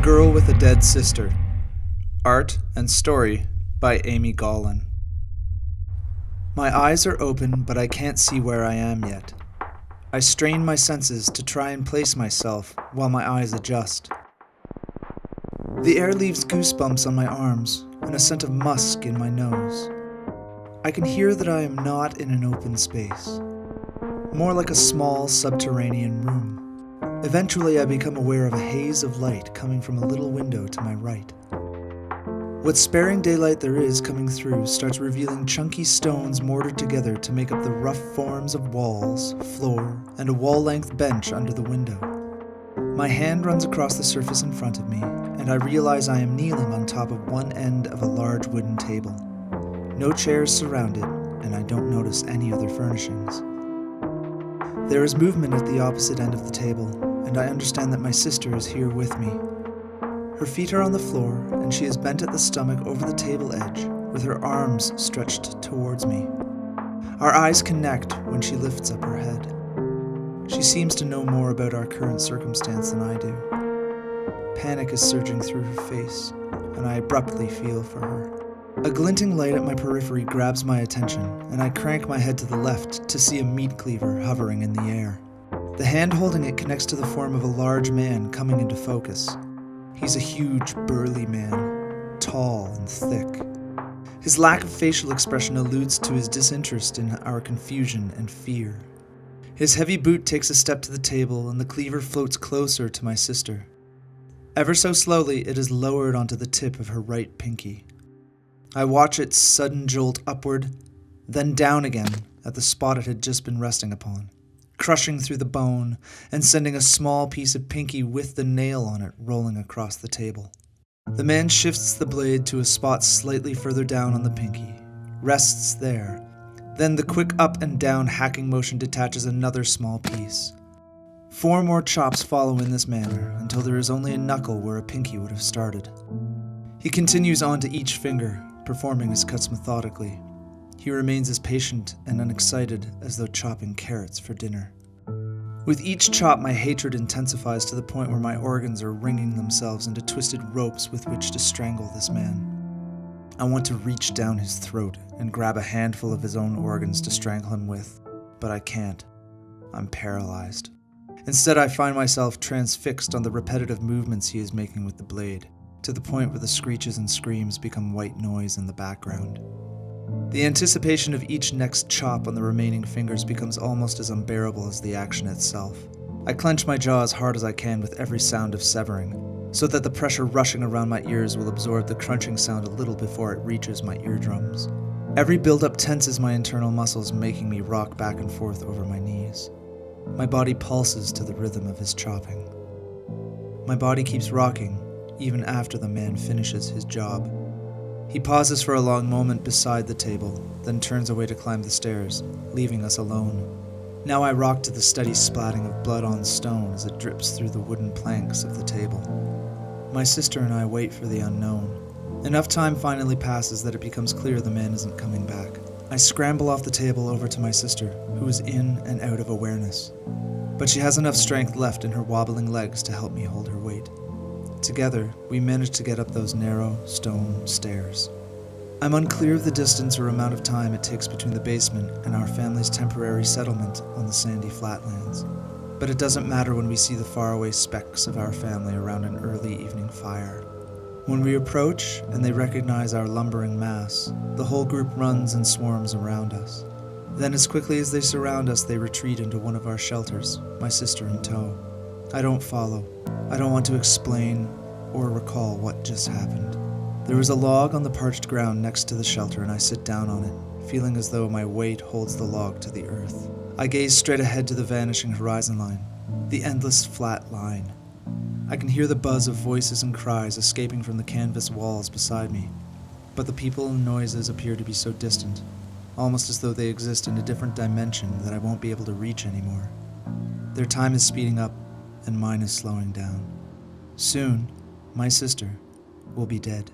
Girl with a Dead Sister. Art and story by Amy Gaulin. My eyes are open, but I can't see where I am yet. I strain my senses to try and place myself while my eyes adjust. The air leaves goosebumps on my arms and a scent of musk in my nose. I can hear that I am not in an open space, more like a small subterranean room. Eventually, I become aware of a haze of light coming from a little window to my right. What sparing daylight there is coming through starts revealing chunky stones mortared together to make up the rough forms of walls, floor, and a wall-length bench under the window. My hand runs across the surface in front of me, and I realize I am kneeling on top of one end of a large wooden table. No chairs surround it, and I don't notice any other furnishings. There is movement at the opposite end of the table, and I understand that my sister is here with me. Her feet are on the floor, and she is bent at the stomach over the table edge, with her arms stretched towards me. Our eyes connect when she lifts up her head. She seems to know more about our current circumstance than I do. Panic is surging through her face, and I abruptly feel for her. A glinting light at my periphery grabs my attention, and I crank my head to the left to see a meat cleaver hovering in the air. The hand holding it connects to the form of a large man coming into focus. He's a huge, burly man, tall and thick. His lack of facial expression alludes to his disinterest in our confusion and fear. His heavy boot takes a step to the table, and the cleaver floats closer to my sister. Ever so slowly, it is lowered onto the tip of her right pinky. I watch its sudden jolt upward, then down again at the spot it had just been resting upon, crushing through the bone and sending a small piece of pinky with the nail on it rolling across the table. The man shifts the blade to a spot slightly further down on the pinky, rests there. Then the quick up and down hacking motion detaches another small piece. 4 more chops follow in this manner until there is only a knuckle where a pinky would have started. He continues on to each finger, performing his cuts methodically. He remains as patient and unexcited as though chopping carrots for dinner. With each chop, my hatred intensifies to the point where my organs are wringing themselves into twisted ropes with which to strangle this man. I want to reach down his throat and grab a handful of his own organs to strangle him with, but I can't. I'm paralyzed. Instead, I find myself transfixed on the repetitive movements he is making with the blade, to the point where the screeches and screams become white noise in the background. The anticipation of each next chop on the remaining fingers becomes almost as unbearable as the action itself. I clench my jaw as hard as I can with every sound of severing, so that the pressure rushing around my ears will absorb the crunching sound a little before it reaches my eardrums. Every build-up tenses my internal muscles, making me rock back and forth over my knees. My body pulses to the rhythm of his chopping. My body keeps rocking, even after the man finishes his job. He pauses for a long moment beside the table, then turns away to climb the stairs, leaving us alone. Now I rock to the steady splatting of blood on stone as it drips through the wooden planks of the table. My sister and I wait for the unknown. Enough time finally passes that it becomes clear the man isn't coming back. I scramble off the table over to my sister, who is in and out of awareness. But she has enough strength left in her wobbling legs to help me hold her weight. Together, we manage to get up those narrow, stone stairs. I'm unclear of the distance or amount of time it takes between the basement and our family's temporary settlement on the sandy flatlands. But it doesn't matter when we see the faraway specks of our family around an early evening fire. When we approach and they recognize our lumbering mass, the whole group runs and swarms around us. Then as quickly as they surround us, they retreat into one of our shelters, my sister in tow. I don't follow. I don't want to explain or recall what just happened. There is a log on the parched ground next to the shelter, and I sit down on it, feeling as though my weight holds the log to the earth. I gaze straight ahead to the vanishing horizon line, the endless flat line. I can hear the buzz of voices and cries escaping from the canvas walls beside me, but the people and noises appear to be so distant, almost as though they exist in a different dimension that I won't be able to reach anymore. Their time is speeding up, and mine is slowing down. Soon, my sister will be dead.